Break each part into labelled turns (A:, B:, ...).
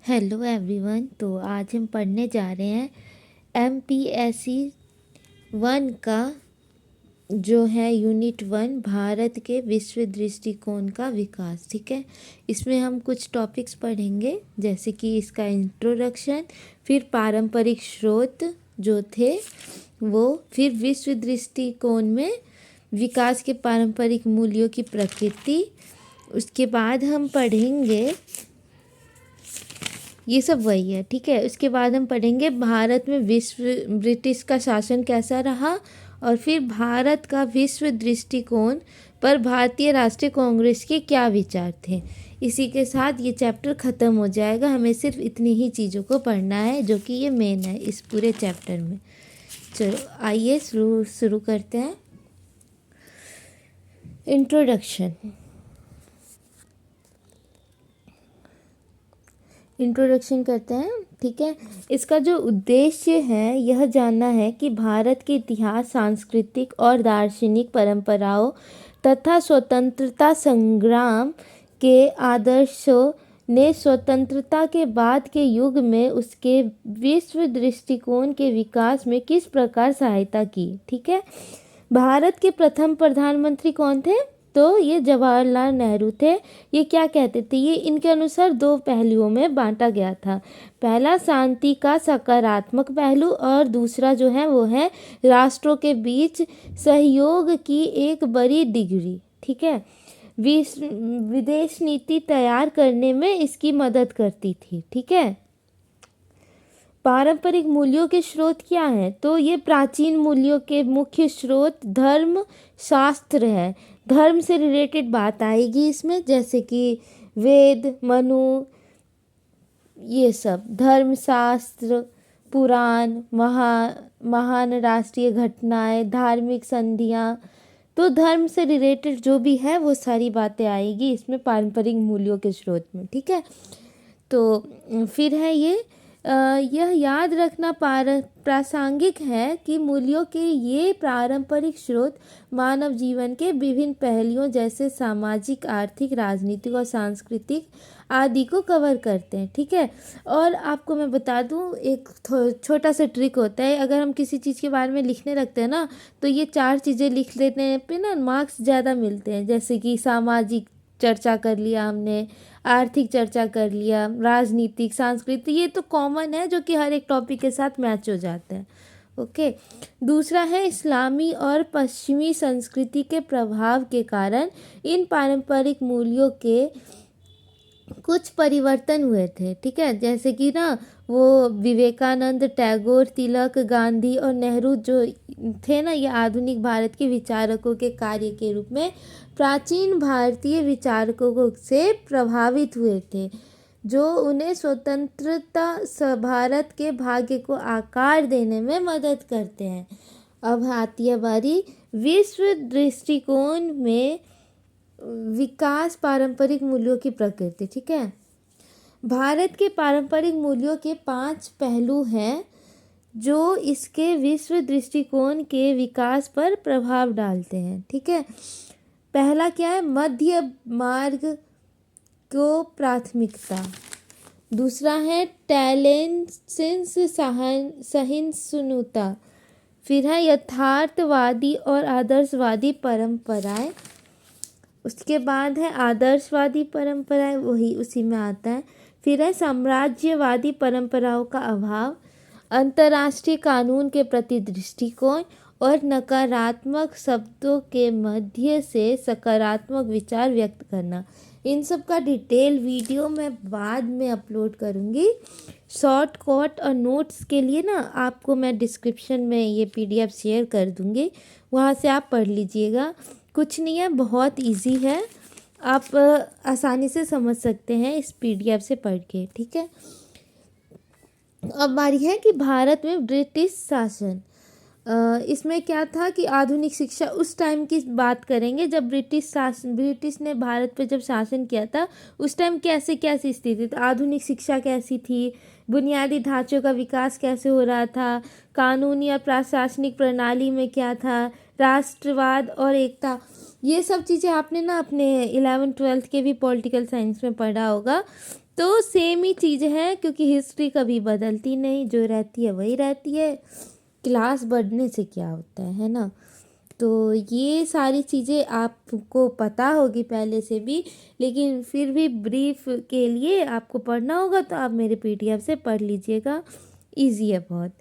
A: Hello everyone. तो आज हम पढ़ने जा रहे हैं एमपीएससी 1 का जो है यूनिट 1 भारत के विश्व दृष्टिकोण का विकास। ठीक है, इसमें हम कुछ टॉपिक्स पढ़ेंगे जैसे कि इसका इंट्रोडक्शन, फिर पारंपरिक स्रोत जो थे वो, फिर विश्व दृष्टिकोण में विकास के पारंपरिक मूल्यों की प्रकृति। उसके बाद हम पढ़ेंगे, ये सब वही है। ठीक है, उसके बाद हम पढ़ेंगे भारत में ब्रिटिश का शासन कैसा रहा, और फिर भारत का विश्व दृष्टिकोण पर भारतीय राष्ट्रीय कांग्रेस के क्या विचार थे। इसी के साथ ये चैप्टर ख़त्म हो जाएगा। हमें सिर्फ इतनी ही चीज़ों को पढ़ना है जो कि ये मेन है इस पूरे चैप्टर में। चलो आइए शुरू करते हैं। इंट्रोडक्शन करते हैं। ठीक है, इसका जो उद्देश्य है यह जानना है कि भारत के इतिहास, सांस्कृतिक और दार्शनिक परंपराओं तथा स्वतंत्रता संग्राम के आदर्शों ने स्वतंत्रता के बाद के युग में उसके विश्व दृष्टिकोण के विकास में किस प्रकार सहायता की। ठीक है, भारत के प्रथम प्रधानमंत्री कौन थे? तो ये जवाहरलाल नेहरू थे। ये क्या कहते थे? ये इनके अनुसार दो पहलुओं में बांटा गया था। पहला शांति का सकारात्मक पहलू, और दूसरा जो है वो है राष्ट्रों के बीच सहयोग की एक बड़ी डिग्री। ठीक है, विदेश नीति तैयार करने में इसकी मदद करती थी। ठीक है, पारंपरिक मूल्यों के स्रोत क्या हैं? तो ये प्राचीन मूल्यों के मुख्य स्रोत धर्म शास्त्र है। धर्म से रिलेटेड बात आएगी इसमें, जैसे कि वेद, मनु, ये सब धर्मशास्त्र, पुराण, महान राष्ट्रीय घटनाएं, धार्मिक संधियाँ। तो धर्म से रिलेटेड जो भी है वो सारी बातें आएगी इसमें पारंपरिक मूल्यों के स्रोत में। ठीक है, तो फिर है यह याद रखना प्रासंगिक है कि मूल्यों के ये पारंपरिक स्रोत मानव जीवन के विभिन्न पहलुओं जैसे सामाजिक, आर्थिक, राजनीतिक और सांस्कृतिक आदि को कवर करते हैं। ठीक है, और आपको मैं बता दूं, एक छोटा सा ट्रिक होता है। अगर हम किसी चीज़ के बारे में लिखने लगते हैं ना, तो ये 4 चीज़ें लिख लेने पे ना मार्क्स ज़्यादा मिलते हैं। जैसे कि सामाजिक चर्चा कर लिया हमने, आर्थिक चर्चा कर लिया, राजनीतिक, सांस्कृतिक, ये तो कॉमन है जो कि हर एक टॉपिक के साथ मैच हो जाते हैं। ओके, दूसरा है इस्लामी और पश्चिमी संस्कृति के प्रभाव के कारण इन पारंपरिक मूल्यों के कुछ परिवर्तन हुए थे। ठीक है, जैसे कि ना वो विवेकानंद, टैगोर, तिलक, गांधी और नेहरू जो थे ना, ये आधुनिक भारत के विचारकों के कार्य के रूप में प्राचीन भारतीय विचारकों से प्रभावित हुए थे, जो उन्हें स्वतंत्रता भारत के भाग्य को आकार देने में मदद करते हैं। अब आती है बारी विश्व दृष्टिकोण में विकास, पारंपरिक मूल्यों की प्रकृति। ठीक है, भारत के पारंपरिक मूल्यों के 5 पहलू हैं जो इसके विश्व दृष्टिकोण के विकास पर प्रभाव डालते हैं। ठीक है, पहला क्या है? मध्य मार्ग को प्राथमिकता। दूसरा है टॉलरेंस, सहिष्णुता। फिर है यथार्थवादी और आदर्शवादी परंपराएं। उसके बाद है आदर्शवादी परंपराएं, वही उसी में आता है। फिर है साम्राज्यवादी परंपराओं का अभाव, अंतर्राष्ट्रीय कानून के प्रति दृष्टिकोण, और नकारात्मक शब्दों के मध्य से सकारात्मक विचार व्यक्त करना। इन सब का डिटेल वीडियो मैं बाद में अपलोड करूँगी। शॉर्टकट और नोट्स के लिए ना आपको मैं डिस्क्रिप्शन में ये PDF शेयर कर दूँगी, वहाँ से आप पढ़ लीजिएगा। कुछ नहीं है, बहुत इजी है, आप आसानी से समझ सकते हैं इस PDF से पढ़ के। ठीक है, अब बारी है कि भारत में ब्रिटिश शासन। इसमें क्या था कि आधुनिक शिक्षा, उस टाइम की बात करेंगे जब ब्रिटिश ने भारत पे जब शासन किया था, उस टाइम कैसी स्थिति थी, आधुनिक शिक्षा कैसी थी, बुनियादी ढांचों का विकास कैसे हो रहा था, कानूनी और प्रशासनिक प्रणाली में क्या था, राष्ट्रवाद और एकता, ये सब चीज़ें आपने ना अपने 11th 12th के भी पॉलिटिकल साइंस में पढ़ा होगा। तो सेम ही चीज़ है, क्योंकि हिस्ट्री कभी बदलती नहीं, जो रहती है वही रहती है। क्लास बढ़ने से क्या होता है ना। तो ये सारी चीज़ें आपको पता होगी पहले से भी, लेकिन फिर भी ब्रीफ के लिए आपको पढ़ना होगा, तो आप मेरे पीडीएफ से पढ़ लीजिएगा, इजी है बहुत।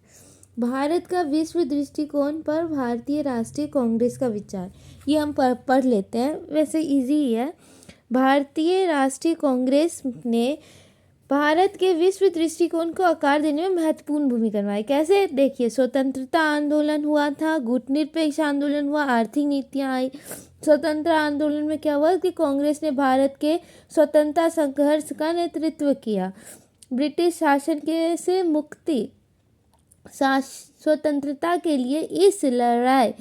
A: भारत का विश्व दृष्टिकोण पर भारतीय राष्ट्रीय कांग्रेस का विचार, ये हम पढ़ लेते हैं, वैसे इजी ही है। भारतीय राष्ट्रीय कांग्रेस ने भारत के विश्व दृष्टिकोण को आकार देने में महत्वपूर्ण भूमिका निभाई। कैसे? देखिए, स्वतंत्रता आंदोलन हुआ था, गुटनिरपेक्ष आंदोलन हुआ, आर्थिक नीतियाँ आई। स्वतंत्रता आंदोलन में क्या हुआ कि कांग्रेस ने भारत के स्वतंत्रता संघर्ष का नेतृत्व किया। ब्रिटिश शासन के से मुक्ति स्वतंत्रता के लिए इस लड़ाई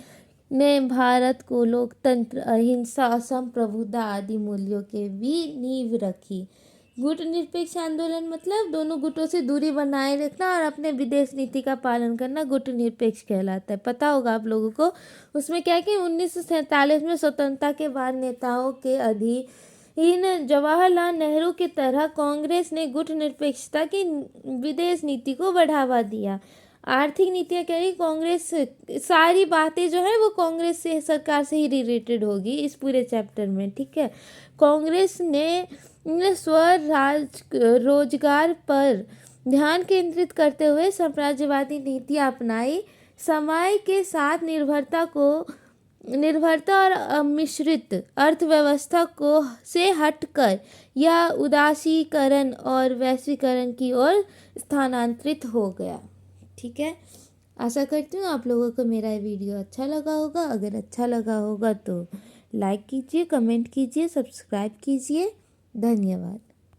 A: ने भारत को लोकतंत्र, अहिंसा, असंप्रभुता आदि मूल्यों के भी नींव रखी। गुटनिरपेक्ष आंदोलन मतलब दोनों गुटों से दूरी बनाए रखना और अपने विदेश नीति का पालन करना गुटनिरपेक्ष कहलाता है। पता होगा आप लोगों को। उसमें क्या है कि 1947 में स्वतंत्रता के बाद नेताओं के अधीन जवाहरलाल नेहरू की तरह कांग्रेस ने गुटनिरपेक्षता की विदेश नीति को बढ़ावा दिया। आर्थिक नीतियाँ क्या है, कांग्रेस सारी बातें जो है वो कांग्रेस से, सरकार से ही रिलेटेड होगी इस पूरे चैप्टर में, ठीक है। कांग्रेस ने रोजगार पर ध्यान केंद्रित करते हुए साम्राज्यवादी नीतियाँ अपनाई। समय के साथ निर्भरता और मिश्रित अर्थव्यवस्था को से हटकर यह उदासीकरण और वैश्वीकरण की ओर स्थानांतरित हो गया। ठीक है, आशा करती हूँ आप लोगों को मेरा ये वीडियो अच्छा लगा होगा। अगर अच्छा लगा होगा तो लाइक कीजिए, कमेंट कीजिए, सब्सक्राइब कीजिए। धन्यवाद।